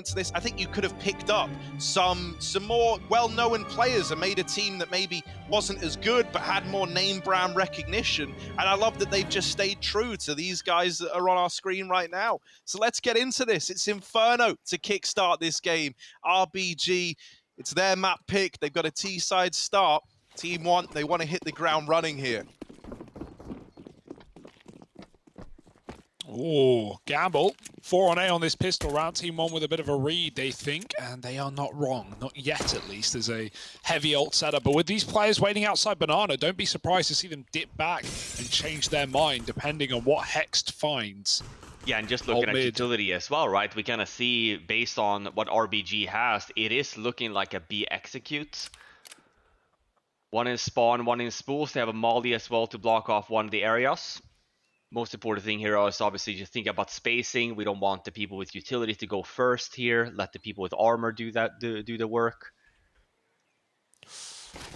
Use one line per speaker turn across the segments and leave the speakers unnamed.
to this, I think you could have picked up some more well-known players and made a team that maybe wasn't as good but had more name brand recognition. And I love that they've just stayed true to these guys that are on our screen right now. So let's get into this. It's Inferno to kickstart this game. RBG, it's their map pick. They've got a T-side start. Team 1, they want to hit the ground running here.
Oh, gamble. 4 on A on this pistol round. Team 1 with a bit of a read, they think, and they are not wrong. Not yet, at least. There's a heavy ult setup. But with these players waiting outside Banana, don't be surprised to see them dip back and change their mind, depending on what Hexed finds.
Yeah, and just looking at utility as well, right? We kind of see, based on what RBG has, it is looking like a B execute. One in spawn, one in spools. They have a molly as well to block off one of the areas. Most important thing here is obviously just think about spacing. We don't want the people with utility to go first here. Let the people with armor do the work.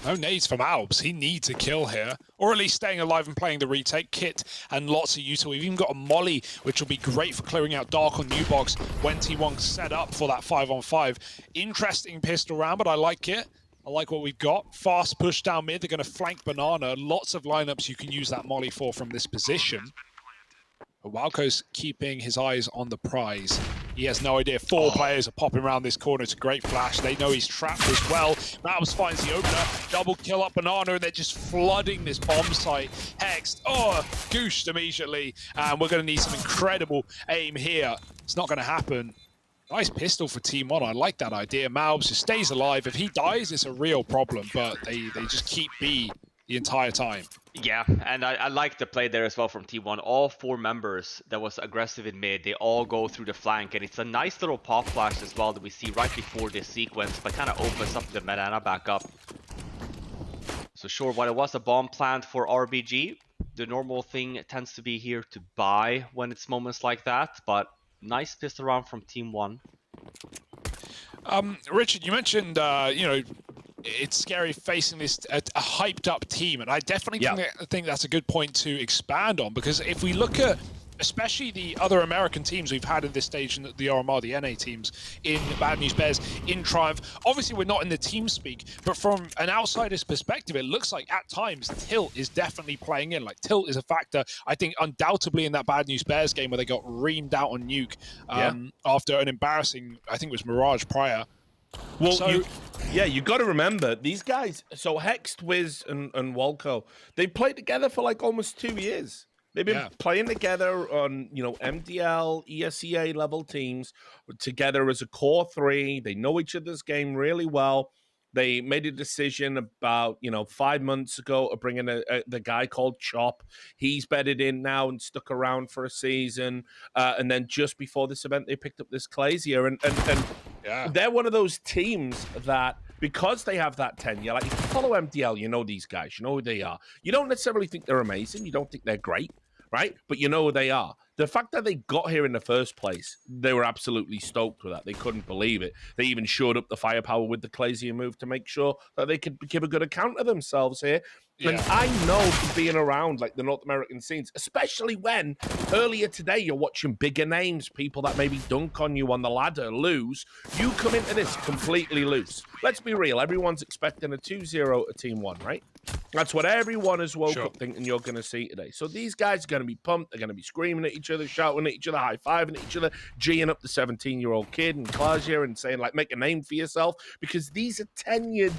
No nades from Albs. He needs a kill here, or at least staying alive and playing the retake kit and lots of util. We've even got a molly, which will be great for clearing out Dark on Newbox when T1 set up for that 5-on-5. Interesting pistol round, but I like it. I like what we've got. Fast push down mid. They're going to flank Banana. Lots of lineups you can use that molly for from this position. But Wildco's keeping his eyes on the prize. He has no idea. 4 players are popping around this corner. It's a great flash. They know he's trapped as well. Mabs finds the opener. Double kill up Banana, and they're just flooding this bomb site. Hexed. Oh, gooshed immediately. And we're going to need some incredible aim here. It's not going to happen. Nice pistol for Team 1. I like that idea. Malbs just stays alive. If he dies, it's a real problem, but they just keep B the entire time.
Yeah, and I like the play there as well from T1. All 4 members that was aggressive in mid, they all go through the flank, and it's a nice little pop flash as well that we see right before this sequence, but kind of opens up the banana back up. So sure, while it was a bomb plant for RBG, the normal thing tends to be here to buy when it's moments like that, but nice pistol round from Team 1.
Richard, you mentioned, you know, it's scary facing this a hyped up team, and I definitely think that's a good point to expand on, because if we look at especially the other American teams we've had in this stage, in the RMR, the NA teams, in Bad News Bears, in Triumph, obviously we're not in the team speak, but from an outsider's perspective, it looks like at times Tilt is definitely playing in. Like, Tilt is a factor, I think, undoubtedly in that Bad News Bears game where they got reamed out on Nuke after an embarrassing, I think it was Mirage prior.
Well,
so,
you got to remember, these guys, so Hexed, Wiz, and Walco, they played together for like almost 2 years. They've been playing together on, you know, MDL, ESEA level teams, together as a core 3. They know each other's game really well. They made a decision about, you know, 5 months ago of bringing the guy called Chop. He's bedded in now and stuck around for a season. And then just before this event, they picked up this Clazier. And they're one of those teams that, because they have that tenure, like if you follow MDL, you know these guys, you know who they are. You don't necessarily think they're amazing. You don't think they're great, right? But you know who they are. The fact that they got here in the first place, they were absolutely stoked with that. They couldn't believe it. They even showed up the firepower with the Clazier move to make sure that they could give a good account of themselves here. Yeah. And I know from being around like the North American scenes, especially when earlier today you're watching bigger names, people that maybe dunk on you on the ladder, lose. You come into this completely loose. Let's be real. Everyone's expecting a 2-0 at Team 1, right? That's what everyone has woke up thinking you're going to see today. So these guys are going to be pumped. They're going to be screaming at each other, shouting at each other, high-fiving at each other, G'ing up the 17-year-old kid and Clazier and saying, like, make a name for yourself, because these are tenured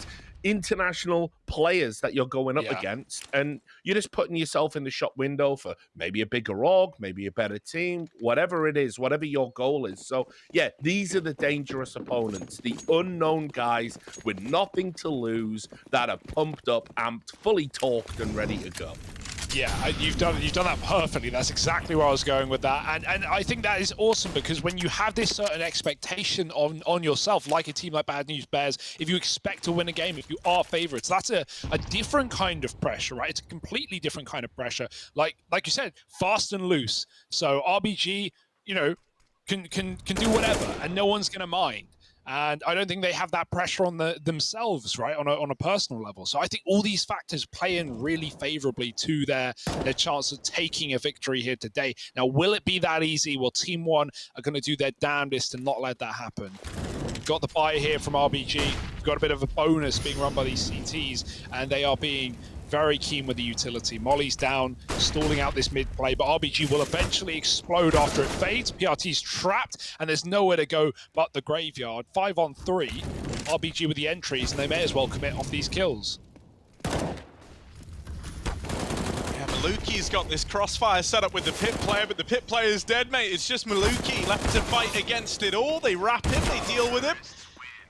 international players that you're going up against, and you're just putting yourself in the shop window for maybe a bigger org, maybe a better team, whatever it is, whatever your goal is. So yeah, these are the dangerous opponents, the unknown guys with nothing to lose that are pumped up, amped, fully torqued and ready to go.
Yeah, you've done that perfectly. That's exactly where I was going with that. And I think that is awesome, because when you have this certain expectation on yourself, like a team like Bad News Bears, if you expect to win a game, if you are favorites, that's a different kind of pressure, right? It's a completely different kind of pressure. Like you said, fast and loose. So RBG, you know, can do whatever, and no one's going to mind. And I don't think they have that pressure on themselves, right, on a personal level. So I think all these factors play in really favorably to their chance of taking a victory here today. Now, will it be that easy? Well, Team One are going to do their damnedest to not let that happen. Got the buy here from RBG. Got a bit of a bonus being run by these CTs, and they are being very keen with the utility. Molly's down, stalling out this mid play, but RBG will eventually explode after it fades. PRT's trapped, and there's nowhere to go but the graveyard. 5 on 3, RBG with the entries, and they may as well commit off these kills.
Maluki's got this crossfire set up with the pit player, but the pit player's dead, mate. It's just Maluki left to fight against it all. They wrap him, they deal with him.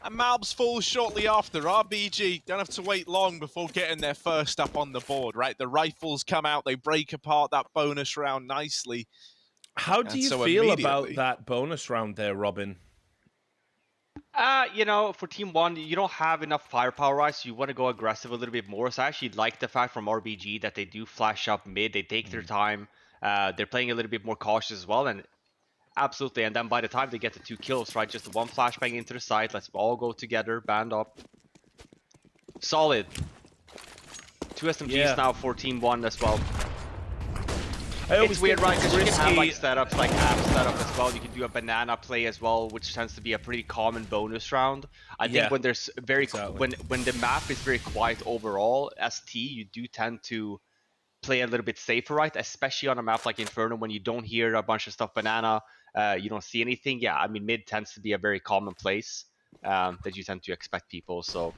And Malbs falls shortly after. RBG don't have to wait long before getting their first up on the board, right? The rifles come out, they break apart that bonus round nicely.
How do you feel about that bonus round there, Robin?
You know, for Team One, you don't have enough firepower, right? So you want to go aggressive a little bit more. So I actually like the fact from RBG that they do flash up mid. They take their time. They're playing a little bit more cautious as well. And absolutely. And then by the time they get the 2 kills, right? Just the 1 flashbang into the site. Let's all go together. Band up. Solid. 2 SMGs now for Team One as well. It's weird, right? Because you can have like setups, like app setup as well. You can do a banana play as well, which tends to be a pretty common bonus round. I think when there's when the map is very quiet overall, as T, you do tend to play a little bit safer, right? Especially on a map like Inferno, when you don't hear a bunch of stuff banana, you don't see anything. Yeah, I mean, mid tends to be a very common place that you tend to expect people. So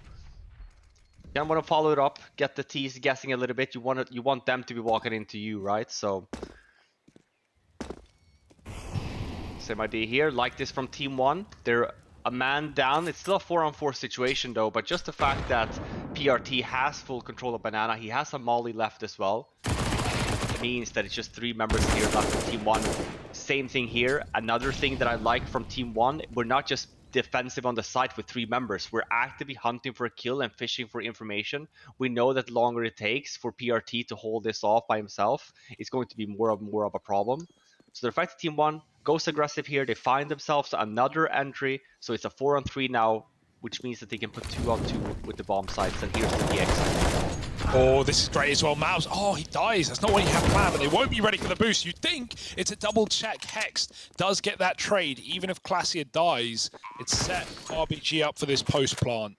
you want to follow it up, get the T's guessing a little bit. You want them to be walking into you, right? So same idea here. Like this from Team One. They're a man down. It's still a 4-on-4 situation though, but just the fact that PRT has full control of banana, he has a molly left as well. It means that it's just 3 members here left from Team One. Same thing here. Another thing that I like from Team One, we're not just defensive on the site with 3 members. We're actively hunting for a kill and fishing for information. We know that the longer it takes for PRT to hold this off by himself, it's going to be more of a problem. So the fact that Team One goes aggressive here, they find themselves another entry, so it's a 4-on-3 now, which means that they can put 2-on-2 with the bomb sites, and here's the DX.
Oh, this is great as well. Mouse, oh, he dies. That's not what he had planned, but they won't be ready for the boost. You think it's a double check. Hext does get that trade. Even if Glacier dies, it's set RBG up for this post plant.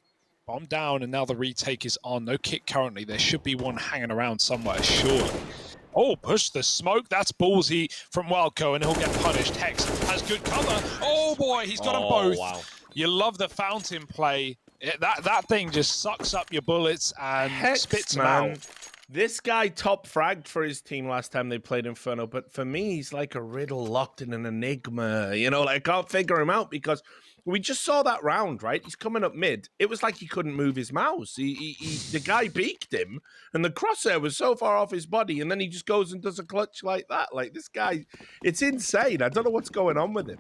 Bomb down, and now the retake is on. No kick currently. There should be one hanging around somewhere, surely. Oh, push the smoke. That's ballsy from Welko, and he'll get punished. Hex has good cover. Oh, boy, he's got them both. Wow. You love the fountain play. That thing just sucks up your bullets and spits them out.
This guy top fragged for his team last time they played Inferno, but for me, he's like a riddle locked in an enigma. You know, like I can't figure him out because we just saw that round, right? He's coming up mid. It was like he couldn't move his mouse. The guy beaked him, and the crosshair was so far off his body, and then he just goes and does a clutch like that. Like, this guy, it's insane. I don't know what's going on with him.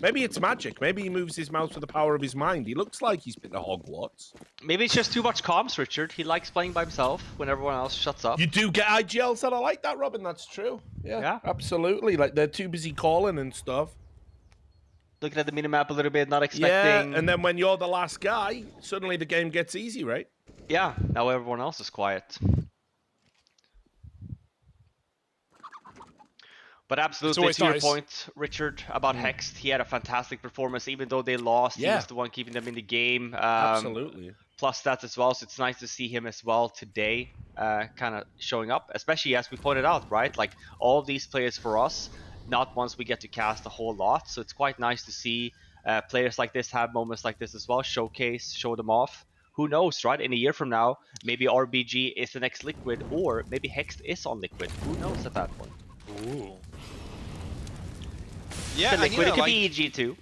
Maybe it's magic. Maybe he moves his mouse with the power of his mind. He looks like he's been to Hogwarts.
Maybe it's just too much comms, Richard. He likes playing by himself when everyone else shuts up.
You do get IGLs that are like that, Robin. That's true. Yeah, absolutely. Like, they're too busy calling and stuff.
Looking at the minimap a little bit, not expecting...
Yeah, and then when you're the last guy, suddenly the game gets easy, right?
Yeah, now everyone else is quiet. But absolutely, to your point, Richard, about Hext, he had a fantastic performance. Even though they lost, he was the one keeping them in the game.
Absolutely.
Plus that as well, so it's nice to see him as well today, kind of showing up, especially as we pointed out, right? Like, all of these players for us, not once we get to cast a whole lot, so it's quite nice to see players like this have moments like this as well, showcase, show them off. Who knows, right? In a year from now, maybe RBG is the next Liquid, or maybe Hext is on Liquid. Who knows at that point?
Ooh.
Yeah,
Liquid,
and,
it could be EG too.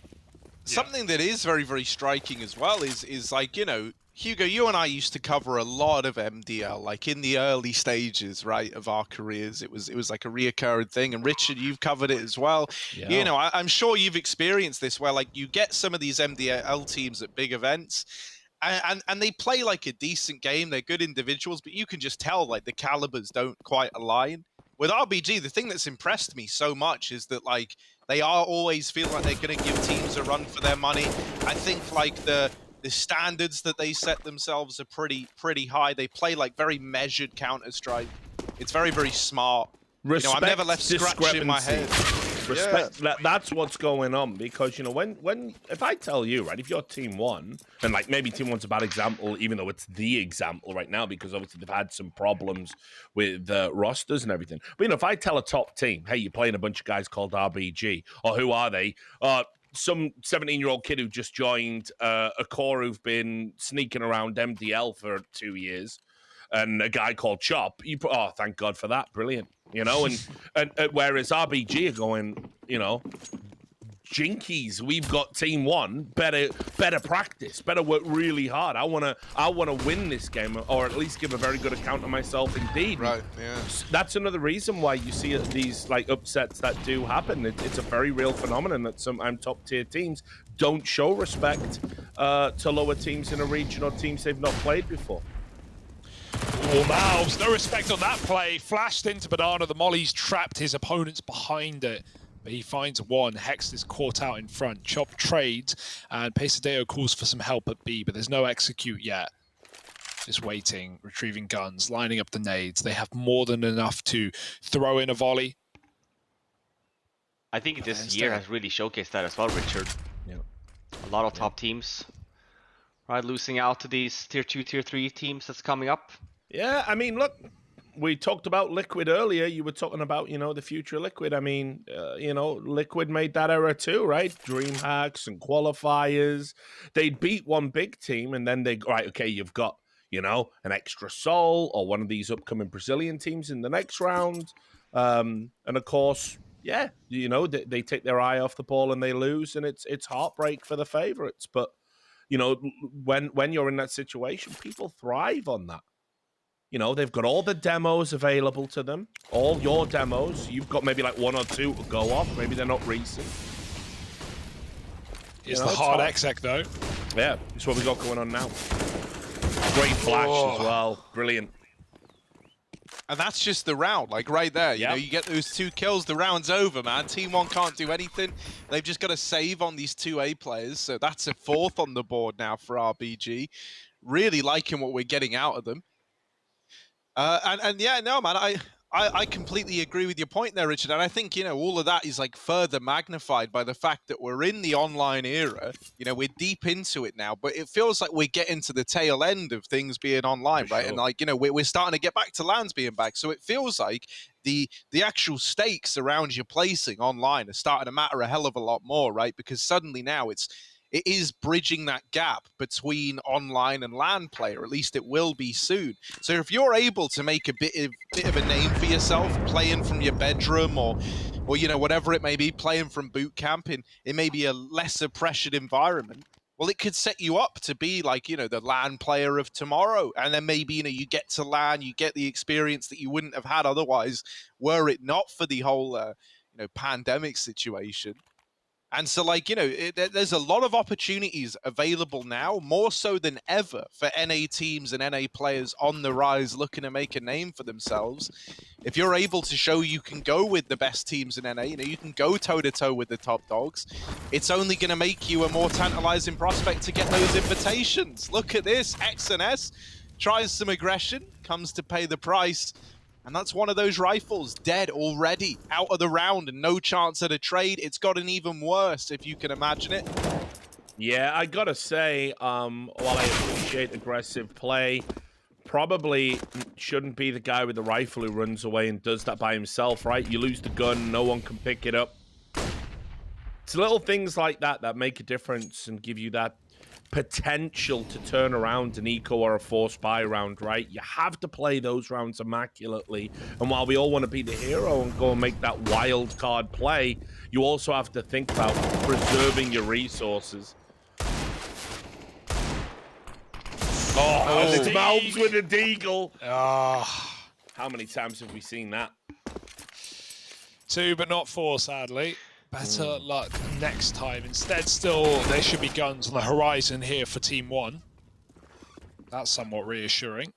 Something that is very, very striking as well is like, you know, Hugo, you and I used to cover a lot of MDL, like in the early stages, right, of our careers. It was like a reoccurring thing. And Richard, you've covered it as well. Yeah. You know, I'm sure you've experienced this where, like, you get some of these MDL teams at big events, and they play like a decent game. They're good individuals, but you can just tell, like, the calibers don't quite align. With RBG, the thing that's impressed me so much is that, like, They are always feeling like they're going to give teams a run for their money. I think like the standards that they set themselves are pretty high. They play like very measured Counter-Strike. It's very, very smart.
Respect,
I'm never left scratching my head.
Respect. Yeah. That's what's going on, because when if I tell you, right, if you're Team One, and like maybe Team One's a bad example, even though it's the example right now, because obviously they've had some problems with rosters and everything. But if I tell a top team, hey, you're playing a bunch of guys called RBG, or who are they? Some 17-year-old kid who just joined a core who've been sneaking around MDL for 2 years, and a guy called Chop. Oh, thank God for that. Brilliant. And whereas RBG are going, jinkies, we've got Team One, better practice, better work really hard. I wanna win this game, or at least give a very good account of myself indeed.
Right, yeah.
That's another reason why you see these like upsets that do happen. It's a very real phenomenon that sometimes top tier teams don't show respect to lower teams in a region or teams they've not played before.
Oh, Malbs, no respect on that play. Flashed into Banana. The molly's trapped his opponents behind it. But he finds one. Hex is caught out in front. Chop trades, and Pesadeo calls for some help at B, but there's no execute yet. Just waiting, retrieving guns, lining up the nades. They have more than enough to throw in a volley.
I think this year has really showcased that as well, Richard.
Yeah.
A lot of top teams, right, losing out to these tier 2, tier 3 teams that's coming up.
Yeah, I mean, look, we talked about Liquid earlier. You were talking about, the future of Liquid. I mean, Liquid made that era too, right? DreamHacks and qualifiers. They'd beat one big team, and then you've got, an extra soul or one of these upcoming Brazilian teams in the next round. And of course, yeah, they take their eye off the ball and they lose, and it's heartbreak for the favorites. But, when you're in that situation, people thrive on that. They've got all the demos available to them, all your demos. You've got maybe like one or two to go off. Maybe they're not recent.
It's the hard exec, though.
Yeah, it's what we got going on now. Great flash as well. Brilliant.
And that's just the round, like right there. You get those 2 kills, the round's over, man. Team One can't do anything. They've just got to save on these 2 A players. So that's a 4th on the board now for RBG. Really liking what we're getting out of them. And yeah, no, man, I completely agree with your point there, Richard. And I think, all of that is like further magnified by the fact that we're in the online era. We're deep into it now, but it feels like we're getting to the tail end of things being online, right? Sure. And we're starting to get back to LANs being back. So it feels like the actual stakes around your placing online are starting to matter a hell of a lot more, right? Because suddenly now it is bridging that gap between online and LAN play, or at least it will be soon. So if you're able to make a bit of a name for yourself, playing from your bedroom or whatever it may be, playing from boot camp in maybe a lesser pressured environment, well, it could set you up to be like, the LAN player of tomorrow. And then maybe, you get to LAN, you get the experience that you wouldn't have had otherwise, were it not for the whole, pandemic situation. And so, there's a lot of opportunities available now, more so than ever, for NA teams and NA players on the rise looking to make a name for themselves. If you're able to show you can go with the best teams in NA, you can go toe-to-toe with the top dogs, it's only going to make you a more tantalizing prospect to get those invitations. Look at this, XNS tries some aggression, comes to pay the price. And that's one of those rifles, dead already, out of the round, and no chance at a trade. It's gotten even worse, if you can imagine it.
Yeah, I gotta say, while I appreciate aggressive play, probably shouldn't be the guy with the rifle who runs away and does that by himself, right? You lose the gun, no one can pick it up. It's little things like that that make a difference and give you that potential to turn around an eco or a force buy round, right? You have to play those rounds immaculately. And while we all want to be the hero and go and make that wild card play, you also have to think about preserving your resources. It's Malbs with a deagle. How many times have we seen that?
2, but not 4, sadly. Better luck next time. Instead, still, there should be guns on the horizon here for Team One. That's somewhat reassuring.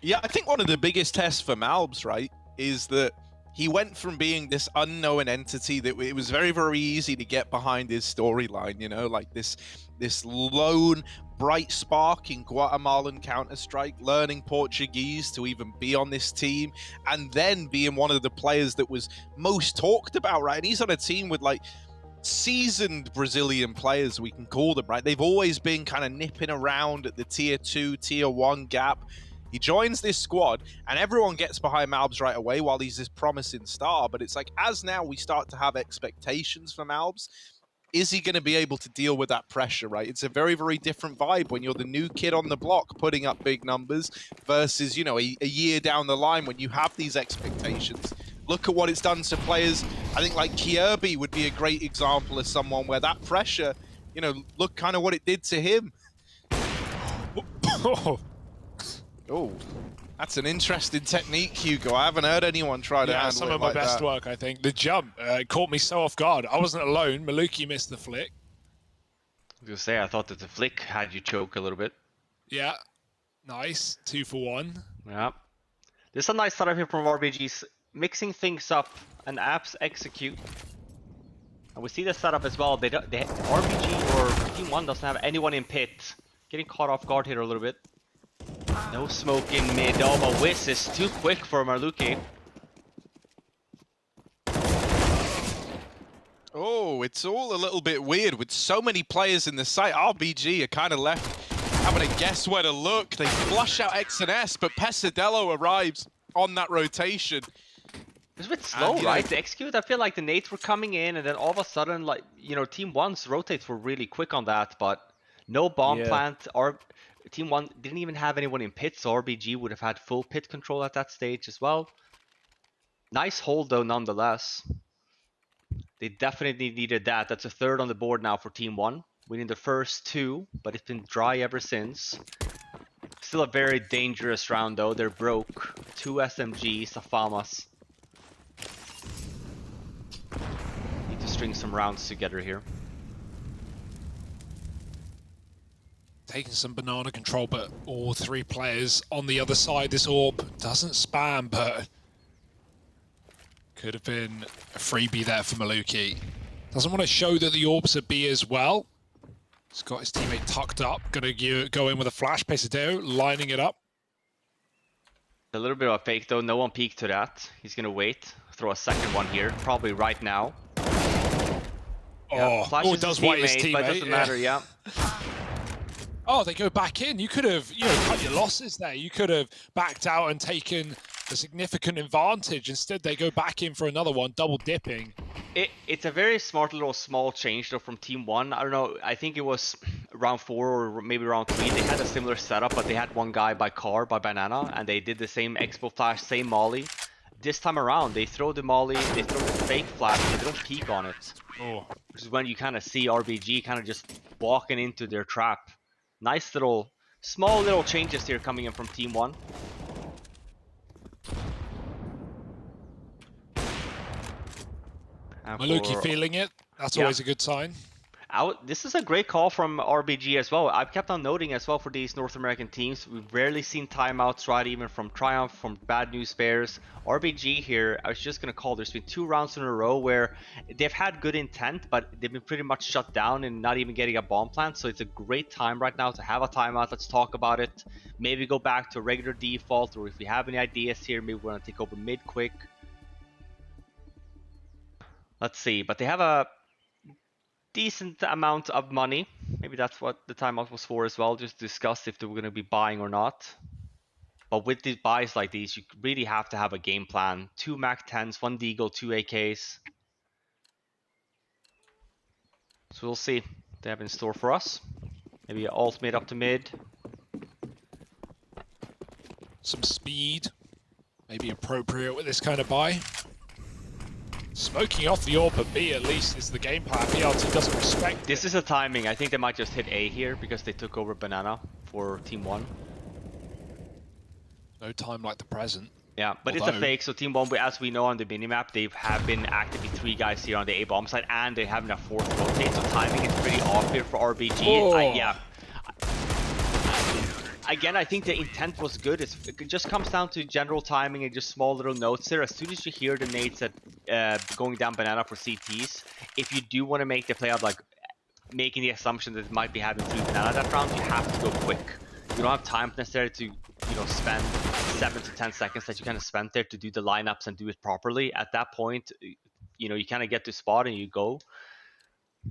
Yeah, I think one of the biggest tests for Malbs, right, is that he went from being this unknown entity that it was very, very easy to get behind his storyline, you know, like this lone bright spark in Guatemalan Counter-Strike, learning Portuguese to even be on this team, and then being one of the players that was most talked about, right? And he's on a team with like seasoned Brazilian players, we can call them, right? They've always been kind of nipping around at the tier 2, tier 1 gap. He joins this squad and everyone gets behind Malbs right away while he's this promising star. But it's like, as now we start to have expectations for Malbs, is he going to be able to deal with that pressure, right? It's a very, very different vibe when you're the new kid on the block putting up big numbers versus, you know, a year down the line when you have these expectations. Look at what it's done to players. I think like Kirby would be a great example of someone where that pressure, you know, look kind of what it did to him. Oh, that's an interesting technique, Hugo. I haven't heard anyone try to handle it
some of my best work, I think. The jump caught me so off guard. I wasn't alone. Maluki missed the flick.
I was gonna say, I thought that the flick had you choke a little bit.
Yeah, nice. 2 for 1.
Yeah. There's a nice setup here from RBG's, mixing things up and apps execute. And we see the setup as well. RBG or Team 1 doesn't have anyone in pit. Getting caught off guard here a little bit. No smoke in mid. Oh, but Wiz is too quick for Maluki.
Oh, it's all a little bit weird with so many players in the site. RBG are kind of left having to guess where to look. They flush out X and S, but Pesadello arrives on that rotation.
It's a bit slow, right? To execute, I feel like the nades were coming in, and then all of a sudden, like, you know, Team 1's rotates were really quick on that, but no bomb plant. Or Team 1 didn't even have anyone in pit, so RBG would have had full pit control at that stage as well. Nice hold, though, nonetheless. They definitely needed that. That's a third on the board now for Team 1. Winning the first 2, but it's been dry ever since. Still a very dangerous round, though. They're broke. 2 SMGs, a FAMAS. Need to string some rounds together here.
Taking some banana control, but all 3 players on the other side. This orb doesn't spam, but could have been a freebie there for Maluki. Doesn't want to show that the orb's a B as well. He's got his teammate tucked up. Gonna go in with a flash. Pesadeo lining it up.
A little bit of a fake though. No one peeked to that. He's gonna wait. Throw a second one here. Probably right now.
Oh, it does white his teammate.
But it doesn't matter, yeah.
Oh, they go back in. You could have, you know, cut your losses there. You could have backed out and taken a significant advantage. Instead, they go back in for another one, double dipping.
It's a very smart little small change though from Team 1. I don't know, I think it was round 4 or maybe round 3. They had a similar setup, but they had one guy by car, by banana, and they did the same expo flash, same molly. This time around, they throw the molly, they throw the fake flash, and they don't peek on it.
Oh.
Which is when you kind of see RBG kind of just walking into their trap. Nice little, small little changes here coming in from Team 1.
Maluki feeling it. That's always a good sign.
This is a great call from RBG as well. I've kept on noting as well for these North American teams. We've rarely seen timeouts, right? Even from Triumph, from Bad News Bears. RBG here, I was just going to call, there's been 2 rounds in a row where they've had good intent, but they've been pretty much shut down and not even getting a bomb plant. So it's a great time right now to have a timeout. Let's talk about it. Maybe go back to regular default, or if we have any ideas here, maybe we want to take over mid quick. Let's see, but they have a decent amount of money. Maybe that's what the timeout was for as well, just discuss if they were going to be buying or not. But with these buys like these, you really have to have a game plan. 2 MAC-10s, 1 Deagle, 2 AKs. So we'll see what they have in store for us. Maybe an ult mid up to mid.
Some speed, maybe appropriate with this kind of buy. Smoking off the orb at B at least is the game plan. BLT doesn't respect
this. Is a timing. I think they might just hit A here because they took over banana for Team 1.
No time like the present.
Yeah, but it's a fake. So Team 1, as we know on the minimap, they have been actively 3 guys here on the A bomb side, and they have a 4th rotate. So timing is pretty off here for RBG.
Oh.
Yeah. again, I think the intent was good. It just comes down to general timing and just small little notes there. As soon as you hear the nades that going down banana for CTs, if you do want to make the play of like making the assumption that it might be having 3 banana that round, you have to go quick. You don't have time necessarily to, you know, spend 7 to 10 seconds that you kind of spent there to do the lineups and do it properly. At that point, you know, you kind of get to spot and you go.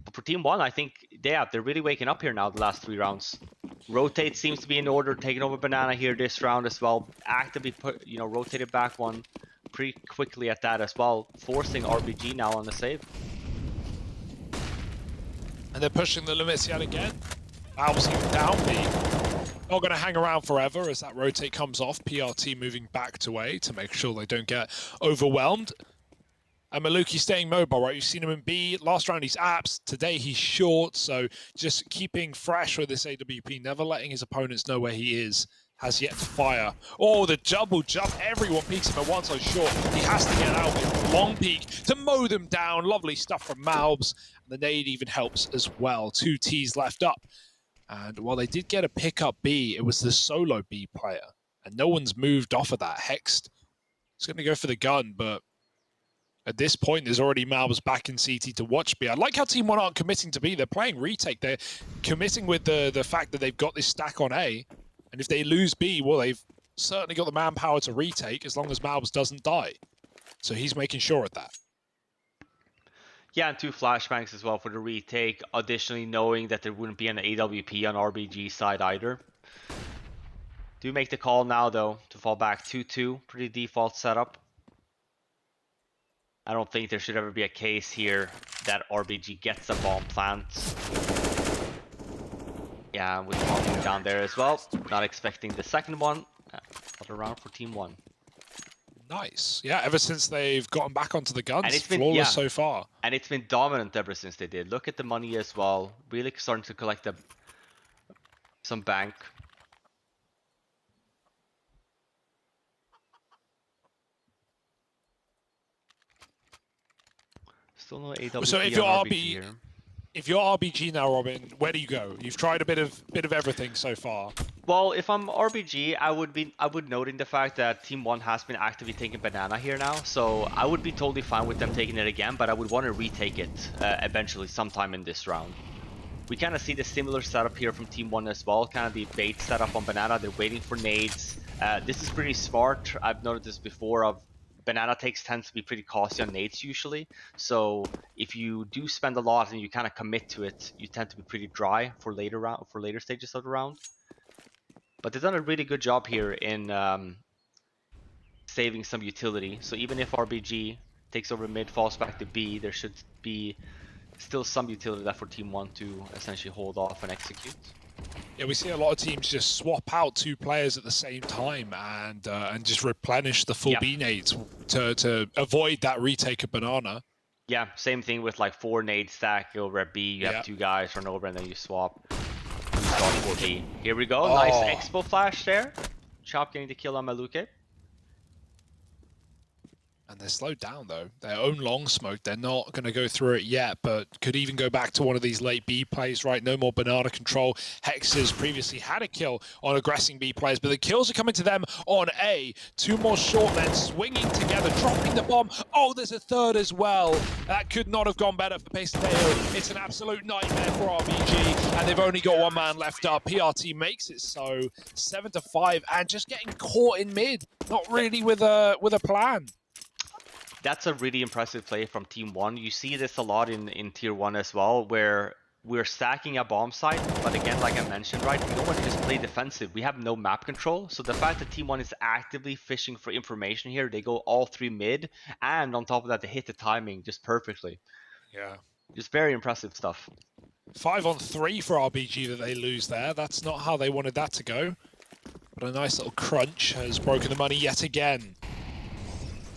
But for Team 1, I think they're really waking up here now the last 3 rounds. Rotate seems to be in order, taking over banana here this round as well. Actively rotated back one pretty quickly at that as well, forcing RBG now on the save.
And they're pushing the limits yet again. Valve's even down B. Not going to hang around forever as that rotate comes off. PRT moving back to A to make sure they don't get overwhelmed. And Maluki staying mobile, right? You've seen him in B. Last round he's apps. Today he's short. So just keeping fresh with this AWP, never letting his opponents know where he is. Has yet to fire. Oh, the double jump. Everyone peeks him at once so short. He has to get out with long peek to mow them down. Lovely stuff from Malbs. And the nade even helps as well. 2 Ts left up. And while they did get a pick up B, it was the solo B player. And no one's moved off of that. Hexed is going to go for the gun, but at this point, there's already Malbs back in CT to watch B. I like how Team 1 aren't committing to B. They're playing retake. They're committing with the fact that they've got this stack on A. And if they lose B, well, they've certainly got the manpower to retake as long as Malbs doesn't die. So he's making sure of that.
Yeah, and 2 flashbangs as well for the retake. Additionally, knowing that there wouldn't be an AWP on RBG side either. Do make the call now, though, to fall back 2-2. Pretty default setup. I don't think there should ever be a case here that RBG gets a bomb plant. Yeah, with bombing down there as well. Not expecting the second one. Another round for Team 1.
Nice. Yeah, ever since they've gotten back onto the guns, and it's been flawless so far.
And it's been dominant ever since they did. Look at the money as well. Really starting to collect some bank. Still no AWP.
So if you're if you're RBG now, Robin, where do you go? You've tried a bit of everything so far.
Well, if I'm RBG, I would note in the fact that Team 1 has been actively taking banana here now, so I would be totally fine with them taking it again, but I would want to retake it eventually sometime in this round. We kind of see the similar setup here from Team 1 as well, kind of the bait setup on banana. They're waiting for nades. This is pretty smart. I've noted this before. Banana takes tends to be pretty costly on nades usually, so if you do spend a lot and you kind of commit to it, you tend to be pretty dry for later stages of the round. But they've done a really good job here in saving some utility. So even if RBG takes over mid, falls back to B, there should be still some utility left for Team 1 to essentially hold off and execute.
Yeah, we see a lot of teams just swap out 2 players at the same time and just replenish the full B nades to avoid that retake of banana.
Yeah, same thing with like 4 nades stack over at B. You have 2 guys run over and then you swap. For B. Here we go. Nice expo flash there. Chop getting the kill on Maluke.
And they're slowed down, though. Their own long smoke, they're not going to go through it yet, but could even go back to one of these late B plays, right? No more banana control. Hexes previously had a kill on aggressing B players, but the kills are coming to them on A. 2 more short men swinging together, dropping the bomb. Oh, there's a third as well. That could not have gone better for Pacedeo. It's an absolute nightmare for RBG, and they've only got 1 man left up. PRT makes it so 7-5, and just getting caught in mid. Not really with a plan.
That's a really impressive play from Team 1. You see this a lot in Tier 1 as well, where we're stacking a bomb site, but again, like I mentioned, right, we don't want to just play defensive. We have no map control, so the fact that Team 1 is actively fishing for information here, they go all 3 mid, and on top of that, they hit the timing just perfectly.
Yeah.
Just very impressive stuff.
5-on-3 for RBG that they lose there. That's not how they wanted that to go. But a nice little crunch has broken the money yet again.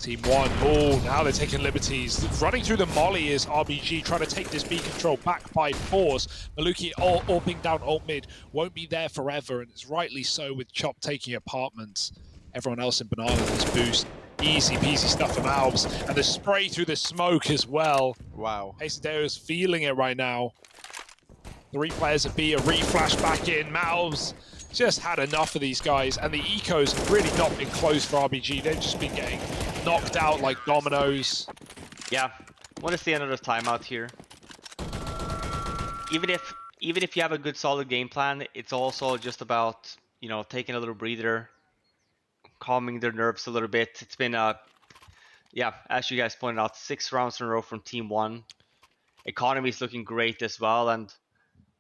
Team 1, oh, now they're taking liberties. Running through the molly is RBG, trying to take this B control back by force. Maluki AWPing down ult mid, won't be there forever, and it's rightly so with Chop taking apartments. Everyone else in Banana has boost. Easy peasy stuff from Alves, and the spray through the smoke as well.
Wow.
Pacedeo is feeling it right now. 3 players at B, a re-flash back in. Malbs just had enough of these guys, and the ecos have really not been close for RBG. They've just been getting knocked out like dominoes.
Yeah, want to see another timeout here. Even if you have a good solid game plan, it's also just about, you know, taking a little breather, calming their nerves a little bit. It's been yeah, as you guys pointed out, 6 rounds in a row from Team 1. Economy is looking great as well, and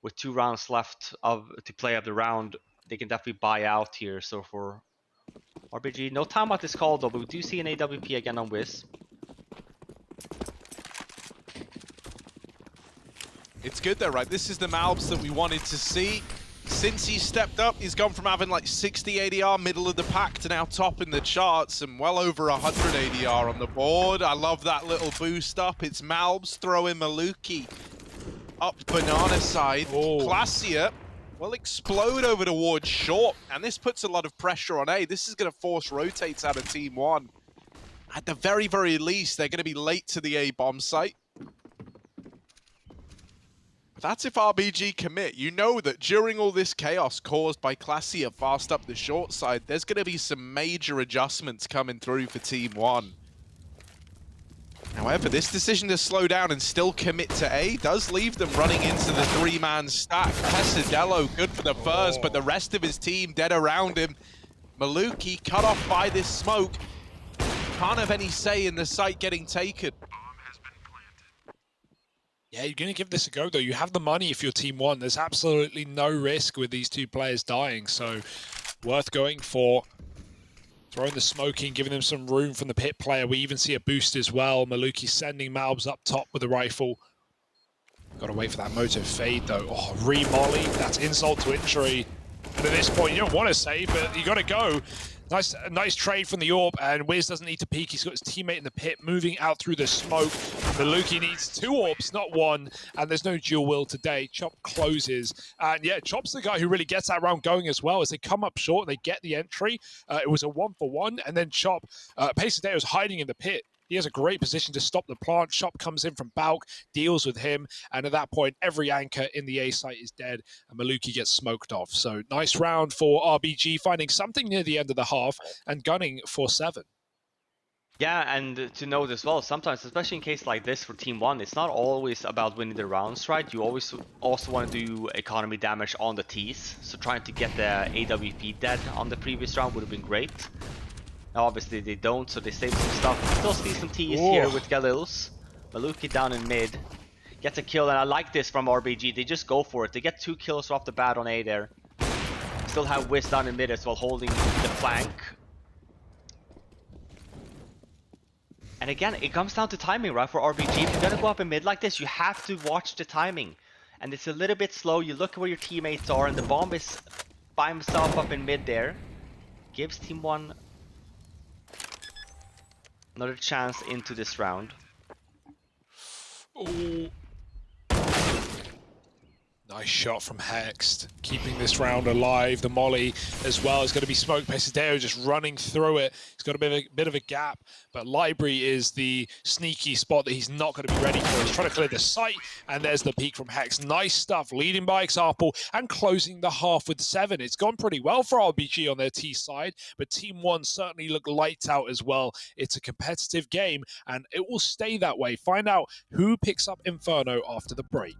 with 2 rounds left to play of the round, they can definitely buy out here. So for RBG, no timeout is called though, but we do see an AWP again on Wiz.
It's good though, right? This is the Malbs that we wanted to see. Since he stepped up, he's gone from having like 60 ADR, middle of the pack, to now topping the charts and well over 100 ADR on the board. I love that little boost up. It's Malbs throwing Maluki up banana side. Classier will explode over towards short, and this puts a lot of pressure on A. This is going to force rotates out of Team 1. At the very, very least, they're going to be late to the A bomb site. That's if RBG commit. You know that during all this chaos caused by Classier fast up the short side, there's going to be some major adjustments coming through for Team 1. However, this decision to slow down and still commit to A does leave them running into the 3-man stack. Pesadello good for the first, but the rest of his team dead around him. Maluki cut off by this smoke. Can't have any say in the site getting taken.
Yeah, you're going to give this a go, though. You have the money if you're Team 1. There's absolutely no risk with these 2 players dying, so worth going for. Throwing the smoke in, giving them some room from the pit player. We even see a boost as well. Maluki sending Malbs up top with a rifle. Got to wait for that moto fade, though. Oh, re-molly. That's insult to injury. And at this point, you don't want to save, but you got to go. Nice trade from the AWP, and Wiz doesn't need to peek. He's got his teammate in the pit moving out through the smoke. Maluki needs 2 AWPs, not 1, and there's no dual will today. Chop closes, and yeah, Chop's the guy who really gets that round going as well. As they come up short and they get the entry, it was a 1-for-1, and then Chop, Pesadeo's hiding in the pit. He has a great position to stop the plant. Chop comes in from Balk, deals with him, and at that point, every anchor in the A site is dead, and Maluki gets smoked off. So nice round for RBG, finding something near the end of the half and gunning for 7.
Yeah, and to note as well, sometimes, especially in cases like this for Team 1, it's not always about winning the rounds, right? You always also want to do economy damage on the Ts. So trying to get the AWP dead on the previous round would have been great. Now, obviously they don't, so they save some stuff. Still see some Ts here with Galils. Maluki down in mid. Gets a kill, and I like this from RBG. They just go for it. They get 2 kills off the bat on A there. Still have Wiz down in mid as well, holding the flank. And again, it comes down to timing, right, for RBG. If you're gonna go up in mid like this, you have to watch the timing. And it's a little bit slow. You look at where your teammates are, and the bomb is by himself up in mid there. Gives Team 1 another chance into this round.
Ooh. Nice shot from Hexed, keeping this round alive. The molly as well is going to be smoked. Pesadeo just running through it. He's got a bit of a gap, but Library is the sneaky spot that he's not going to be ready for. He's trying to clear the site, and there's the peek from Hex. Nice stuff, leading by example and closing the half with 7. It's gone pretty well for RBG on their T side, but Team 1 certainly look lights out as well. It's a competitive game, and it will stay that way. Find out who picks up Inferno after the break.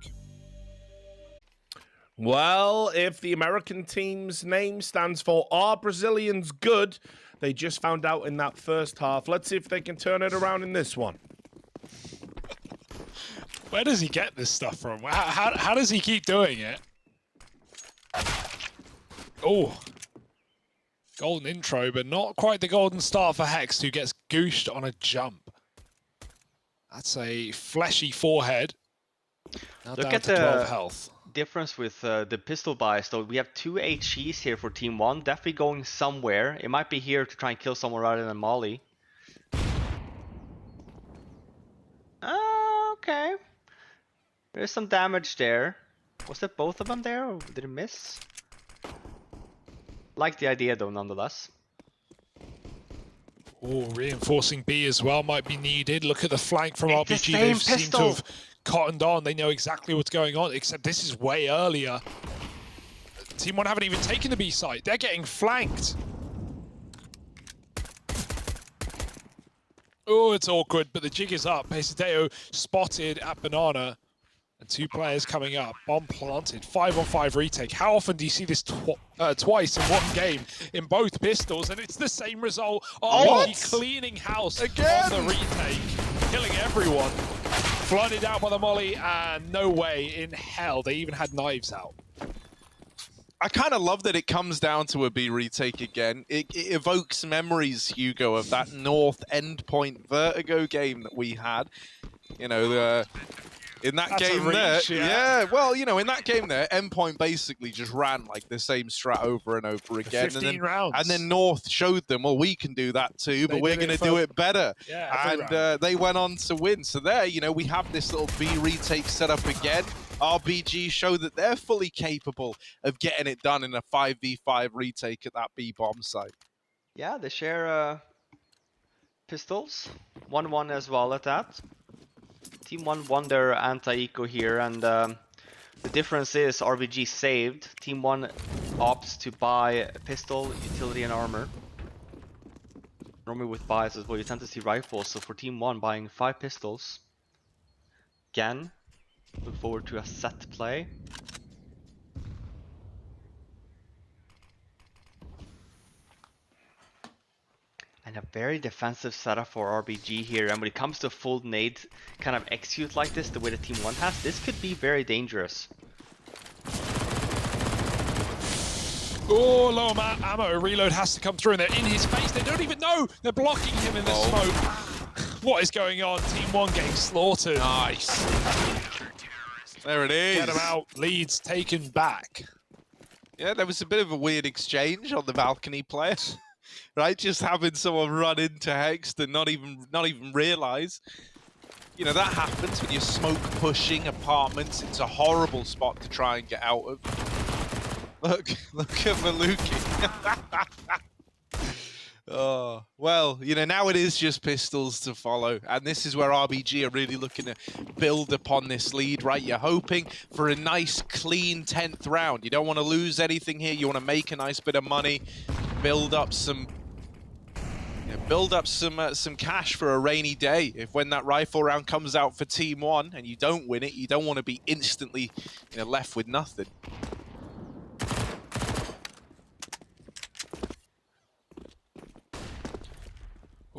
Well, if the American team's name stands for Are Brazilians Good, they just found out in that first half. Let's see if they can turn it around in this one.
Where does he get this stuff from? How does he keep doing it? Oh, golden intro, but not quite the golden start for Hex, who gets gooshed on a jump. That's a fleshy forehead. Now
Look
down
at
to 12 health.
Difference with the pistol buys, though. We have 2 HEs here for Team 1, definitely going somewhere. It might be here to try and kill someone rather than Molly. Okay. There's some damage there. Was that both of them there, or did it miss? Like the idea, though, nonetheless.
Oh, reinforcing B as well might be needed. Look at the flank from
It's
RBG.
the same
They've seemed to
pistol.
have cottoned on. They know exactly what's going on, except this is way earlier. Team 1 haven't even taken the B site. They're getting flanked. Oh, it's awkward, but the jig is up. Pesadeo spotted at Banana. And 2 players coming up. Bomb planted. 5-on-5 retake. How often do you see this twice in one game in both pistols? And it's the same result. RGB cleaning house again on the retake. Killing everyone. Flooded out by the molly, and no way in hell. They even had knives out.
I kind of love that it comes down to a B retake again. It evokes memories, Hugo, of that North Endpoint Vertigo game that we had. You know, in that game there, yeah, well, you know, in that game there, Endpoint basically just ran like the same strat over and over again.
15 rounds.
And then North showed them, well, we can do that too, but we're going to do it better.
Yeah,
and they went on to win. So there, you know, we have this little B retake set up again. RBG show that they're fully capable of getting it done in a 5v5 retake at that B bomb site.
Yeah, they share pistols. 1-1 as well at that. Team 1 won their anti-eco here, and the difference is RBG saved. Team 1 opts to buy a pistol, utility, and armor. Normally with buys as well, you tend to see rifles, so for Team 1 buying 5 pistols. Again, look forward to a set play. And a very defensive setup for RBG here, and when it comes to full nade kind of execute like this, the way that Team 1 has, this could be very dangerous.
Oh, low ammo. Reload has to come through, and they're in his face. They don't even know. They're blocking him in the smoke. What is going on? Team 1 getting slaughtered.
Nice. There it is.
Get him out. Leads taken back.
Yeah, there was a bit of a weird exchange on the balcony players. Right, just having someone run into Hext and not even realize. You know, that happens when you're smoke pushing apartments. It's a horrible spot to try and get out of. Look at Maluki. Oh, well, you know, now it is just pistols to follow. And this is where RBG are really looking to build upon this lead, right? You're hoping for a nice, clean 10th round. You don't want to lose anything here. You want to make a nice bit of money, build up some cash for a rainy day. If when that rifle round comes out for Team 1 and you don't win it, you don't want to be instantly, you know, left with nothing.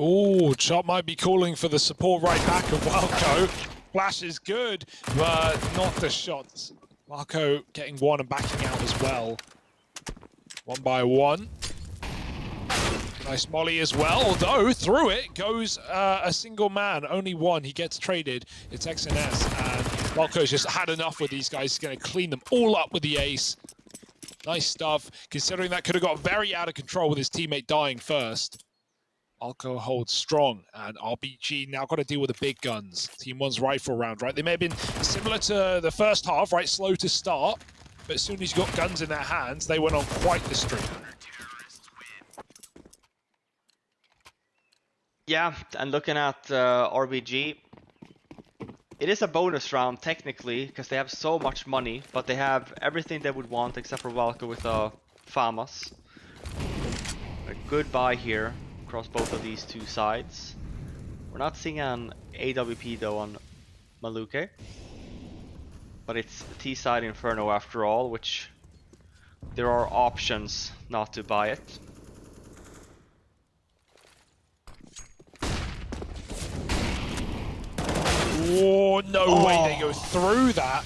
Oh, Chop might be calling for the support right back of Walco. Flash is good, but not the shots. Walco getting one and backing out as well. 1 by 1. Nice molly as well, although through it goes a single man, only one. He gets traded. It's XNS, and Walco's just had enough with these guys. He's going to clean them all up with the ace. Nice stuff, considering that could have got very out of control with his teammate dying first. Walco holds strong, and RBG now got to deal with the big guns. Team 1's rifle round, right? They may have been similar to the first half, right? Slow to start, but as soon as you got guns in their hands, they went on quite the streak.
Yeah, and looking at RBG, it is a bonus round technically, because they have so much money, but they have everything they would want except for Walco with FAMAS. A good buy here across both of these two sides. We're not seeing an AWP though on Maluke, but it's T side Inferno after all, which there are options not to buy it.
Oh, no way they go through that.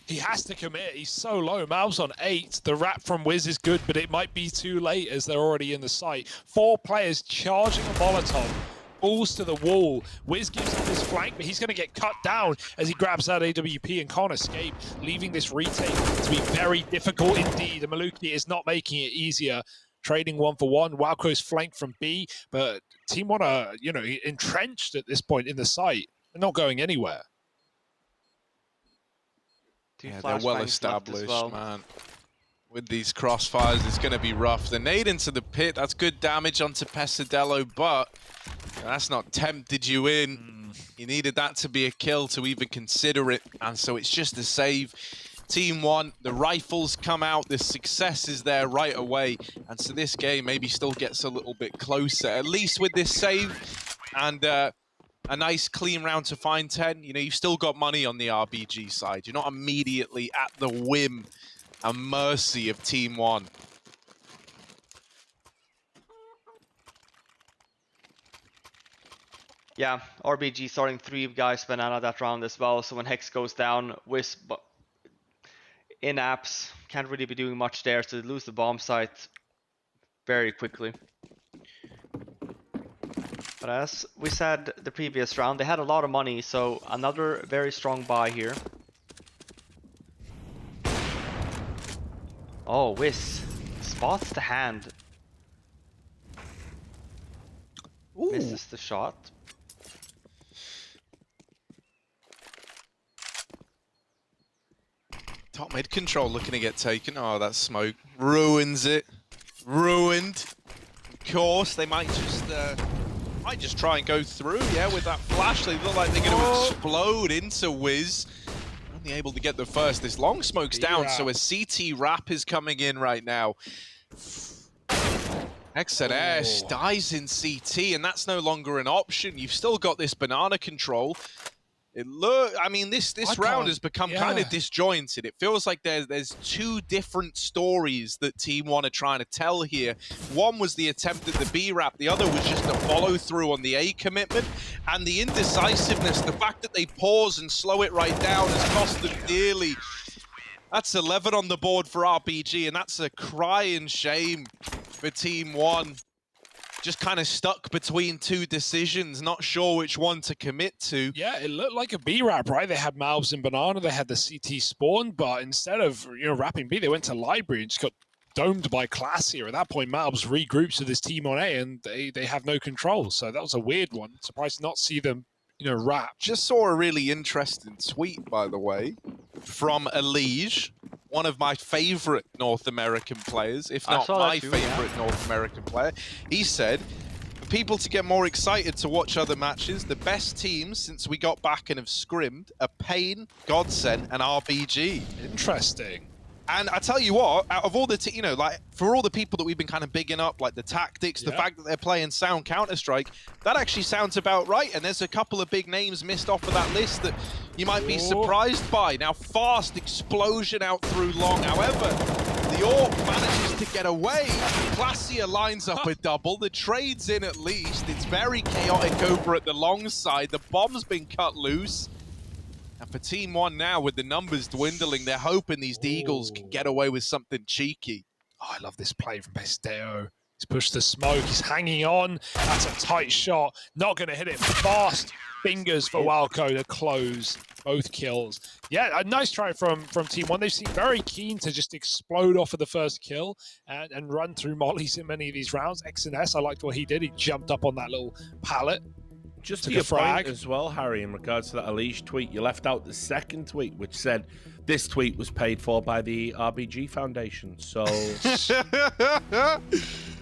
He has to commit. He's so low. Mal's on 8. The wrap from Wiz is good, but it might be too late as they're already in the site. 4 players charging a Molotov. Balls to the wall. Wiz gives up his flank, but he's going to get cut down as he grabs that AWP and can't escape, leaving this retake to be very difficult indeed. And Maluki is not making it easier. Trading 1 for 1. Walco's flanked from B, but Team 1 are, you know, entrenched at this point in the site. They're not going anywhere.
Yeah, they're well established, well, man. With these crossfires, it's going to be rough. The nade into the pit, that's good damage onto Pesadelo, but that's not tempted you in. You needed that to be a kill to even consider it, and so it's just a save. Team 1, the rifles come out, the success is there right away, and so this game maybe still gets a little bit closer, at least with this save, and a nice clean round to find 10. You know, you've still got money on the RBG side. You're not immediately at the whim and mercy of Team 1.
Yeah, RBG starting 3 guys banana that round as well, so when Hex goes down, Wisp in apps, can't really be doing much there, so they lose the bomb site very quickly. But as we said the previous round, they had a lot of money, so another very strong buy here. Oh, Wiz spots the hand.
Ooh.
Misses the shot.
Top mid control looking to get taken. Oh, that smoke ruins it. Ruined. Of course, they might just try and go through, yeah, with that flash. They look like they're going to explode into Wiz. Only able to get the first. This long smoke's down, so a CT wrap is coming in right now. XNS dies in CT, and that's no longer an option. You've still got this banana control. I mean, this round has become kind of disjointed. It feels like there's 2 different stories that Team 1 are trying to tell here. One was the attempt at the B wrap, the other was just a follow through on the A commitment, and the indecisiveness, the fact that they pause and slow it right down has cost them dearly. That's 11 on the board for RPG, and that's a crying shame for Team 1. Just kind of stuck between 2 decisions, not sure which one to commit to.
Yeah, it looked like a B wrap, right? They had Malbs and Banana, they had the CT spawn, but instead of wrapping B, they went to Library and just got domed by Classier. At that point, Malbs regroups with his team on A, and they have no control. So that was a weird one. Surprised to not see them, wrap.
Just saw a really interesting tweet, by the way, from Elige, one of my favorite North American players, if not my favorite North American player. He said, for people to get more excited to watch other matches, the best teams since we got back and have scrimmed are Pain, Godsend, and RBG.
Interesting.
And I tell you what, out of all the, for all the people that we've been kind of bigging up, like the tactics, the fact that they're playing sound Counter-Strike, that actually sounds about right. And there's a couple of big names missed off of that list that you might be surprised by. Now, fast explosion out through long. However, the Orc manages to get away. Classier lines up a double. The trade's in at least. It's very chaotic over at the long side. The bomb's been cut loose. And for Team 1 now, with the numbers dwindling, they're hoping these Deagles can get away with something cheeky.
Oh, I love this play from Pesideo. He's pushed the smoke, he's hanging on. That's a tight shot. Not going to hit it fast. Fingers for Walco to close both kills. Yeah, a nice try from Team 1. They seem very keen to just explode off of the first kill and run through mollies in many of these rounds. XNS, I liked what he did. He jumped up on that little pallet.
Just to your point as well, Harry, in regards to that Elige tweet, you left out the second tweet, which said this tweet was paid for by the RBG Foundation. So,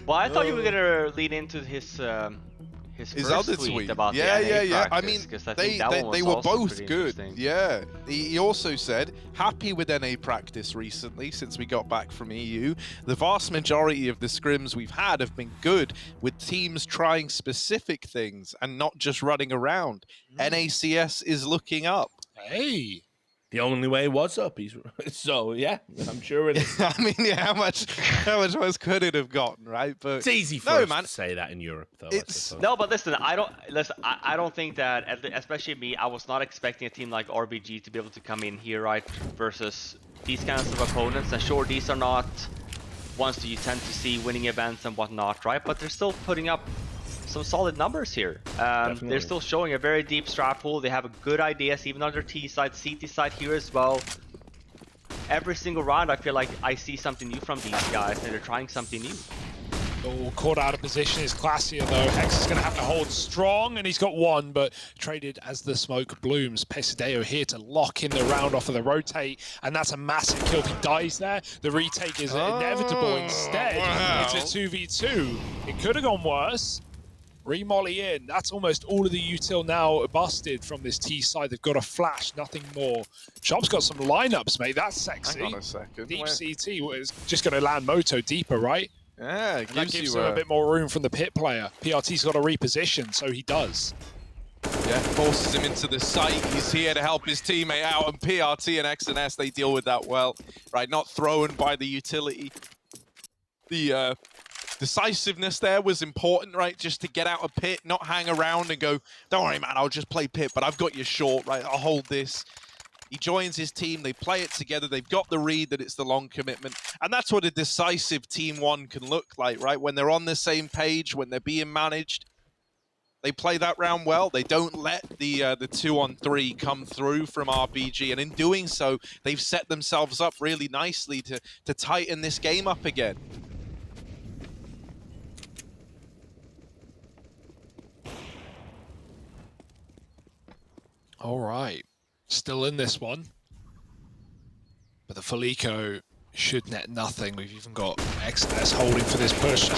well, I thought you were gonna lead into his
other tweet about practice, I mean, they were both good. Yeah, he also said, happy with NA practice recently since we got back from EU. The vast majority of the scrims we've had have been good, with teams trying specific things and not just running around. NACS is looking up.
Hey.
The only way was up. So yeah, I'm sure it is.
I mean, yeah, how much worse could it have gotten, right? But
it's easy for us to say that in Europe, though.
No, but listen, I don't think that, especially me, I was not expecting a team like RBG to be able to come in here, right, versus these kinds of opponents. And sure, these are not ones that you tend to see winning events and whatnot, right? But they're still putting up some solid numbers here. They're still showing a very deep strat pool. They have a good ideas, even on their T side, CT side here as well. Every single round, I feel like I see something new from these guys, and they're trying something new.
Oh, caught out of position is Classier though. Hex is going to have to hold strong, and he's got one, but traded as the smoke blooms. Pesideo here to lock in the round off of the rotate, and that's a massive kill. If he dies there, the retake is inevitable instead. It's a 2v2. It could have gone worse. Remolly in. That's almost all of the util now busted from this T side. They've got a flash, nothing more. Chop's got some lineups, mate. That's sexy.
Hang on a second.
Deep CT is just going to land Moto deeper, right?
Yeah, it
that gives him a bit more room from the pit player. PRT's got to reposition, so he does.
Yeah, forces him into the site. He's here to help his teammate out, and PRT and XNS, they deal with that well. Right, not thrown by the utility. The decisiveness there was important, right? Just to get out of pit, not hang around and go, don't worry, man, I'll just play pit, but I've got you short, right? I'll hold this. He joins his team, they play it together, they've got the read that it's the long commitment, and that's what a decisive Team 1 can look like, right? When they're on the same page, when they're being managed, they play that round well. They don't let the 2-on-3 come through from RBG, and in doing so, they've set themselves up really nicely to tighten this game up again.
All right, still in this one, but the full eco should net nothing. We've even got XNS holding for this push.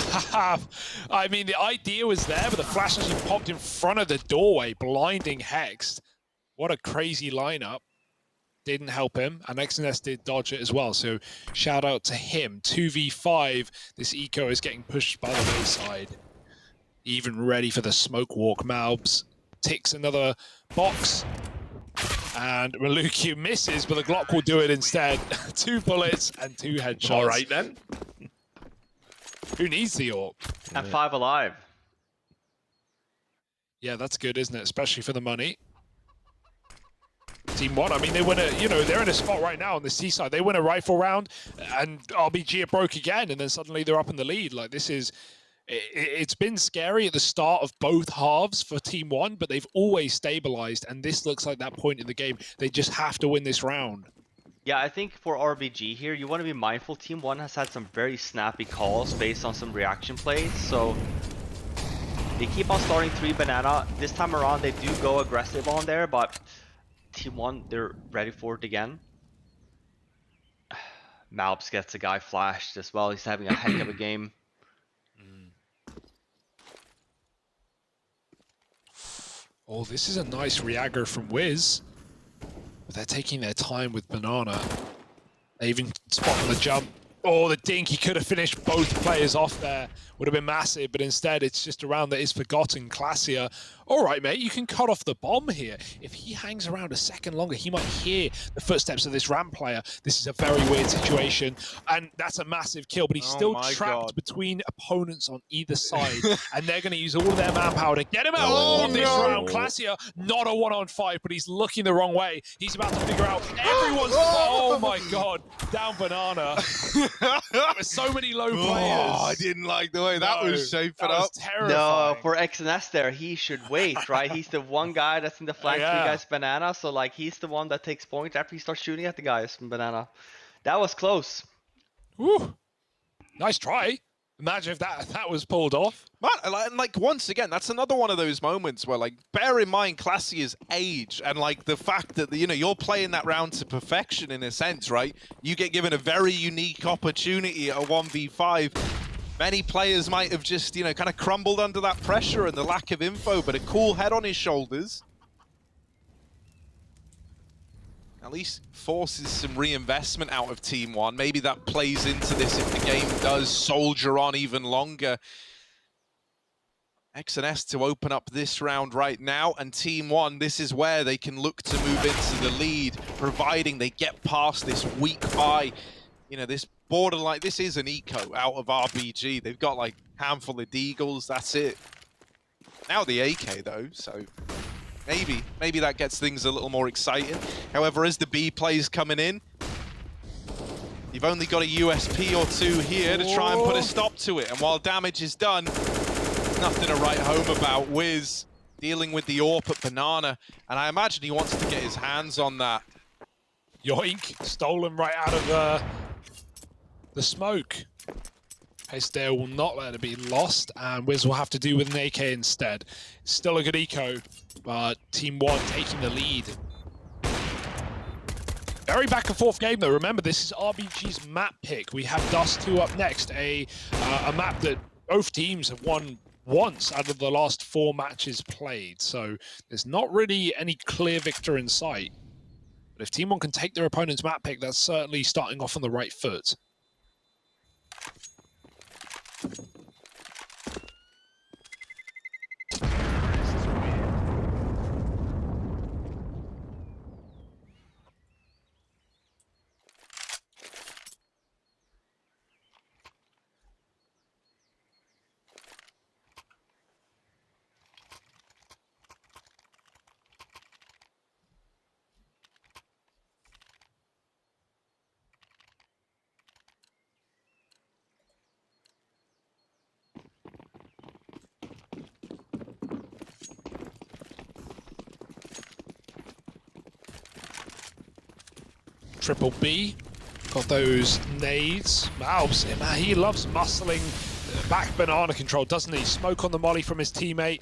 I mean, the idea was there, but the flash actually popped in front of the doorway, blinding Hext. What a crazy lineup. Didn't help him, and XNS did dodge it as well, so shout out to him. 2v5, this eco is getting pushed by the wayside. Even ready for the smoke walk. Malbs ticks another box, and Maluki misses, but the Glock will do it instead. 2 bullets and 2 headshots.
All right, then.
Who needs the AWP?
And 5 alive.
Yeah, that's good, isn't it? Especially for the money. Team 1, I mean, they win a, you know, they're in a spot right now on the C side. They win a rifle round, and RBG are broke again, and then suddenly they're up in the lead. Like, this is... It's been scary at the start of both halves for Team 1, but they've always stabilized, and this looks like that point in the game. They just have to win this round.
Yeah, I think for RBG here, you want to be mindful. Team 1 has had some very snappy calls based on some reaction plays, so they keep on starting 3 banana. This time around, they do go aggressive on there, but Team 1, they're ready for it again. Malbs gets a guy flashed as well. He's having a heck of a game.
Oh, this is a nice reagger from Wiz. But they're taking their time with Banana. They even spot the jump. Oh, the dink. He could have finished both players off there. Would have been massive, but instead it's just a round that is forgotten. Classier. All right, mate, you can cut off the bomb here. If he hangs around a second longer, he might hear the footsteps of this ramp player. This is a very weird situation, and that's a massive kill, but he's still trapped between opponents on either side, and they're going to use all of their manpower to get him out on this round. Classier, not a 1-on-5, but he's looking the wrong way. He's about to figure out everyone's... Oh, my God. Down Banana. There's so many low players.
Oh, I didn't like the way that was shaping up.
Terrifying.
No, for XNS there, he should wait, right? He's the one guy that's in the flank, 3 guys banana, so like he's the one that takes point after he starts shooting at the guys from banana. That was close.
Woo. Nice try. Imagine if that was pulled off.
Man, like once again, that's another one of those moments where, like, bear in mind Classier's age and like the fact that you're playing that round to perfection in a sense, right? You get given a very unique opportunity at a 1v5. Many players might have just, kind of crumbled under that pressure and the lack of info, but a cool head on his shoulders at least forces some reinvestment out of Team 1. Maybe that plays into this if the game does soldier on even longer. XNS to open up this round right now, and Team 1, this is where they can look to move into the lead, providing they get past this weak buy. This borderline, this is an eco out of RBG. They've got like a handful of deagles, that's it. Now the AK though, so maybe that gets things a little more exciting. However, as the B plays coming in, you've only got a USP or 2 here to try and put a stop to it. And while damage is done, nothing to write home about. Wiz dealing with the AWP at Banana, and I imagine he wants to get his hands on that.
Yoink, stolen right out of the smoke. Hesdale will not let it be lost, and Wiz will have to do with an AK instead. Still a good eco, but Team 1 taking the lead. Very back and forth game though. Remember, this is RBG's map pick. We have Dust 2 up next, a map that both teams have won once out of the last 4 matches played. So there's not really any clear victor in sight. But if Team One can take their opponent's map pick, that's certainly starting off on the right foot. Triple B, got those nades. Malbs, man, he loves muscling back banana control, doesn't he? Smoke on the molly from his teammate.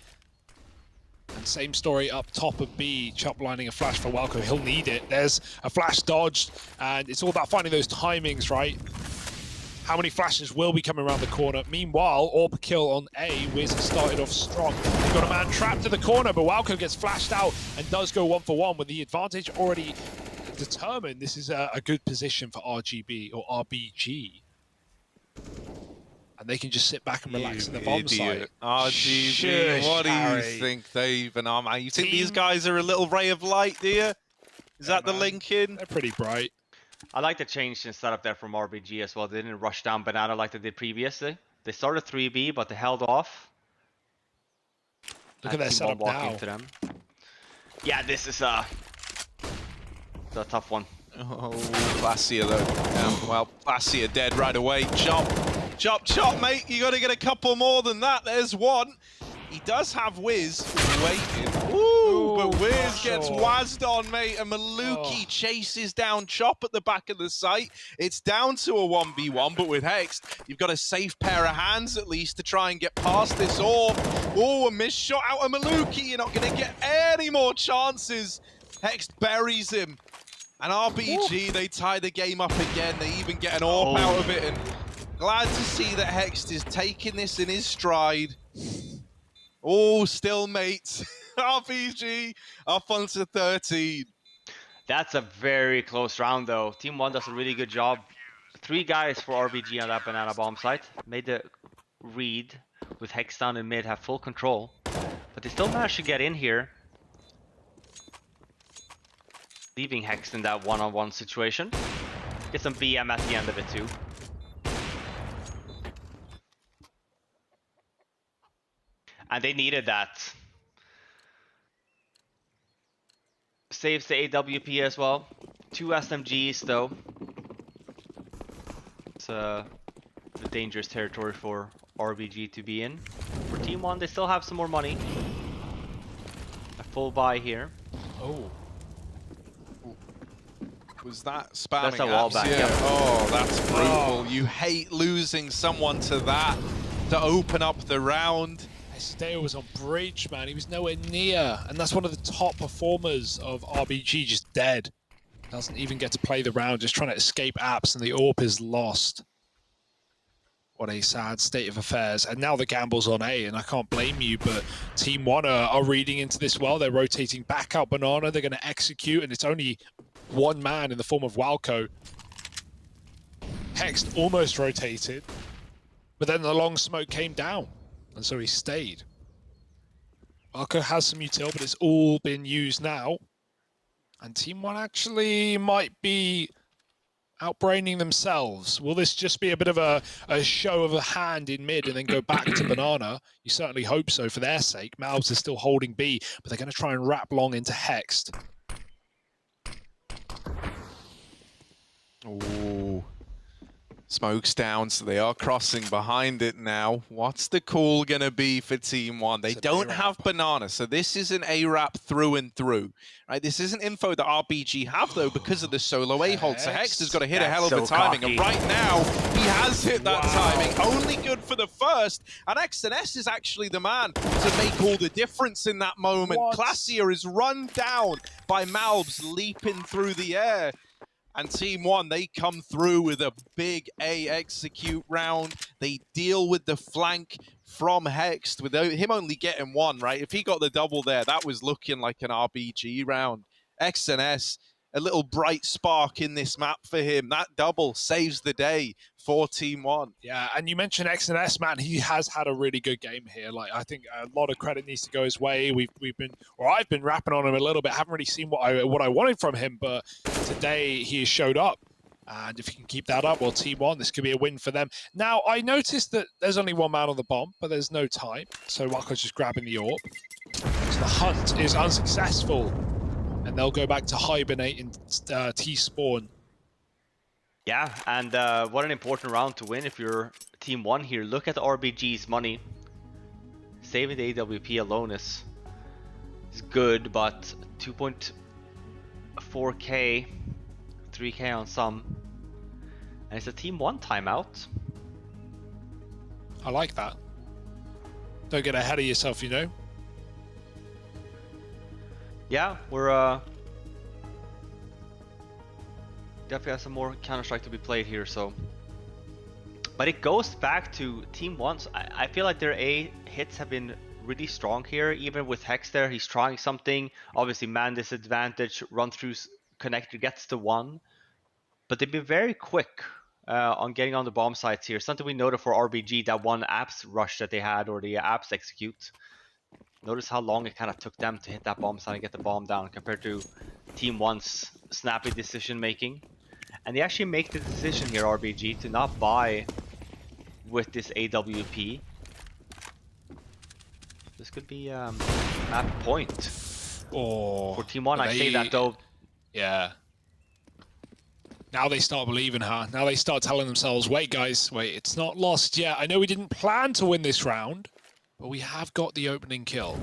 And same story up top of B, Chop lining a flash for Welko. He'll need it. There's a flash dodged, and it's all about finding those timings, right? How many flashes will be coming around the corner? Meanwhile, AWP kill on A. Wiz has started off strong. They've got a man trapped in the corner, but Welko gets flashed out and does go 1-for-1 with the advantage already determined. This is a good position for RGB or RBG. And they can just sit back and relax in the bomb site.
RGB, what do you think they've been on? You think these guys are a little ray of light, do you? Is that the link in?
They're pretty bright.
I like the change in setup there from RBG as well. They didn't rush down Banana like they did previously. They started 3B, but they held off.
Look at their setup now.
To them. Yeah, this is a tough one.
Oh, Placia though. Well, Placia dead right away. Chop, chop, chop, mate. You got to get a couple more than that. There's one. He does have Wiz waiting. Ooh, but Wiz gets wazzed on, mate. And Maluki chases down Chop at the back of the site. It's down to a 1v1, but with Hext, you've got a safe pair of hands at least to try and get past this orb. Oh, a missed shot out of Maluki. You're not going to get any more chances. Hext buries him. And RBG, they tie the game up again. They even get an AWP out of it. And glad to see that Hext is taking this in his stride. Oh, still mates. RBG up onto 13.
That's a very close round, though. Team One does a really good job. 3 guys for RBG on that banana bomb site. Made the read with Hex down in mid, have full control. But they still managed to get in here. Leaving Hex in that one-on-one situation. Get some BM at the end of it, too. And they needed that. Saves the AWP as well. 2 SMGs though. It's a dangerous territory for RBG to be in. For Team One, they still have some more money. A full buy here.
Oh. Was that spamming?
That's a wall back.
Yeah. Oh, that's brutal. You hate losing someone to that to open up the round.
Esteo was on bridge, man. He was nowhere near. And that's one of the top performers of RBG, just dead. Doesn't even get to play the round, just trying to escape apps, and the AWP is lost. What a sad state of affairs. And now the gamble's on A, and I can't blame you, but Team One are reading into this well. They're rotating back out Banana. They're going to execute, and it's only one man in the form of Walco. Hext almost rotated, but then the long smoke came down. And so he stayed. Walco has some util, but it's all been used now. And Team One actually might be outbraining themselves. Will this just be a bit of a show of a hand in mid and then go back to Banana? You certainly hope so for their sake. Malbs is still holding B, but they're going to try and wrap long into Hext.
Ooh. Smoke's down, so they are crossing behind it now. What's the call going to be for Team One? They don't have Banana, so this is an A-Rap through and through. Right? This isn't info that RBG have, though, because of the solo A-hold. So Hext has got to hit a hell of a timing, and right now, he has hit that timing. Only good for the first, and XNS is actually the man to make all the difference in that moment. Placia is run down by Malbs leaping through the air. And Team One, they come through with a big A execute round. They deal with the flank from Hext without him only getting one, right? If he got the double there, that was looking like an RBG round. XNS, a little bright spark in this map for him. That double saves the day for Team One.
Yeah, and you mentioned XNS, man. He has had a really good game here. Like, I think a lot of credit needs to go his way. I've been rapping on him a little bit. Haven't really seen what I wanted from him, but today he has showed up. And if he can keep that up, well, Team One, this could be a win for them. Now, I noticed that there's only one man on the bomb, but there's no time. So Waco's just grabbing the AWP. So the hunt is unsuccessful. And they'll go back to hibernate and T-spawn.
Yeah, and what an important round to win if you're Team 1 here. Look at the RBG's money. Saving the AWP alone is good, but 2.4k, 3k on some. And it's a Team 1 timeout.
I like that. Don't get ahead of yourself, you know.
Yeah, we're definitely have some more Counter-Strike to be played here, so. But it goes back to Team 1. So I feel like their A hits have been really strong here, even with Hex there. He's trying something. Obviously, man disadvantage, run through connector gets to 1. But they've been very quick on getting on the bomb sites here. Something we noted for RBG, that one apps rush that they had, or the apps execute. Notice how long it kind of took them to hit that bomb site and get the bomb down compared to Team 1's snappy decision making. And they actually make the decision here, RBG, to not buy with this AWP. This could be map point for Team 1. I say that though.
Yeah. Now they start believing her. Now they start telling themselves, wait guys, wait, it's not lost yet. I know we didn't plan to win this round, but we have got the opening kill.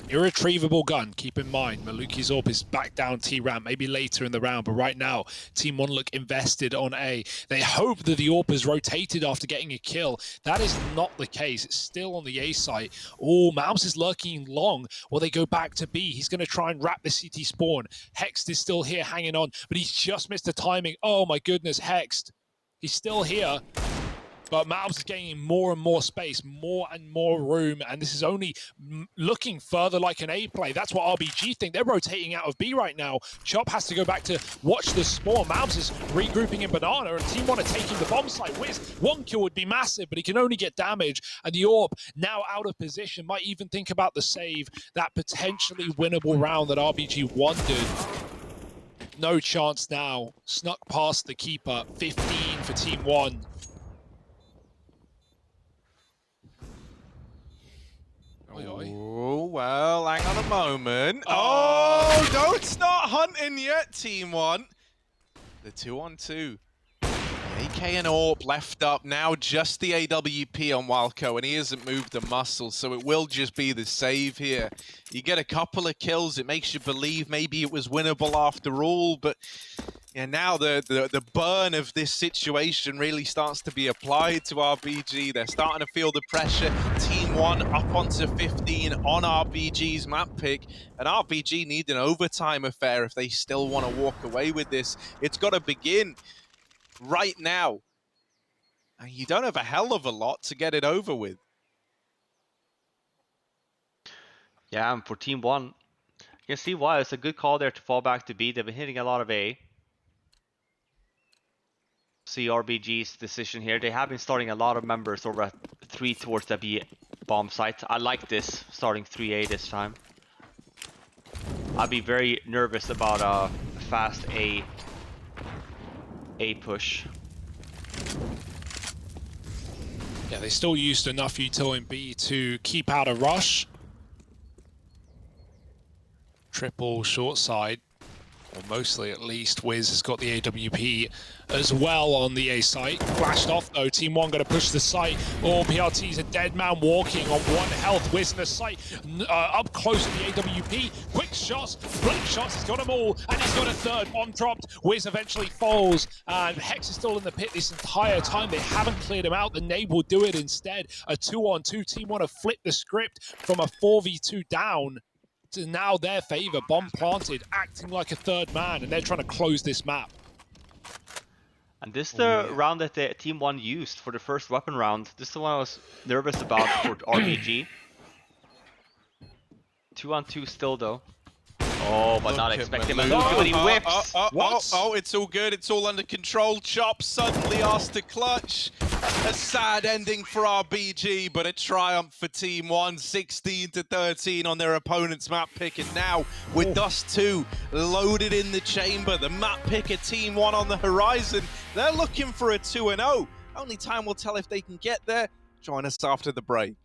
Irretrievable gun, keep in mind. Maluki's AWP is back down T-ramp, maybe later in the round, but right now, Team 1 look invested on A. They hope that the AWP is rotated after getting a kill. That is not the case. It's still on the A site. Oh, Malms is lurking long. Well, they go back to B. He's going to try and wrap the CT spawn. Hext is still here hanging on, but he's just missed the timing. Oh my goodness, Hext. He's still here. But Malms is gaining more and more space, more and more room, and this is only looking further like an A play. That's what RBG think. They're rotating out of B right now. Chop has to go back to watch the spawn. Malms is regrouping in Banana, and Team 1 are taking the bomb site. Wiz, one kill would be massive, but he can only get damage, and the AWP now out of position. Might even think about the save, that potentially winnable round that RBG wanted. No chance now. Snuck past the keeper. 15 for Team 1.
Oh, well, hang on a moment. Oh, don't start hunting yet, Team 1. The 2-on-2. AK and AWP left up now, just the AWP on Walco, and he hasn't moved a muscle, so it will just be the save here. You get a couple of kills, it makes you believe maybe it was winnable after all, but yeah, now the burn of this situation really starts to be applied to RBG. They're starting to feel the pressure. Team 1 up onto 15 on RBG's map pick, and RBG need an overtime affair if they still want to walk away with this. It's got to begin right now. And you don't have a hell of a lot to get it over with.
Yeah, and for Team 1, you can see why. It's a good call there to fall back to B. They've been hitting a lot of A. See RBG's decision here. They have been starting a lot of members over at 3 towards the B bomb site. I like this, starting 3A this time. I'd be very nervous about a fast A push.
Yeah, they still used enough util in B to keep out a rush. Triple short side. Or mostly at least. Wiz has got the AWP as well on the A site. Flashed off though. Team 1 going to push the site. Oh, PRT's a dead man walking on 1 health. Wiz in the site up close to the AWP. Quick shots, blink shots. He's got them all, and he's got a third. Bomb dropped. Wiz eventually falls, and Hex is still in the pit this entire time. They haven't cleared him out. The nade will do it instead. A 2-on-2. Team 1 have flipped the script from a 4v2 down to now their favor. Bomb planted, acting like a third man, and they're trying to close this map.
And this is the round that the Team 1 used for the first weapon round. This is the one I was nervous about for RBG. 2-on-2 still though. Oh, but not expecting Maluka, but he whips.
Oh, it's all good. It's all under control. Chop suddenly asked to clutch. A sad ending for RBG, but a triumph for Team 1, 16-13 on their opponent's map pick. And now, with Dust 2 loaded in the chamber, the map picker Team 1 on the horizon, they're looking for a 2-0. Only time will tell if they can get there. Join us after the break.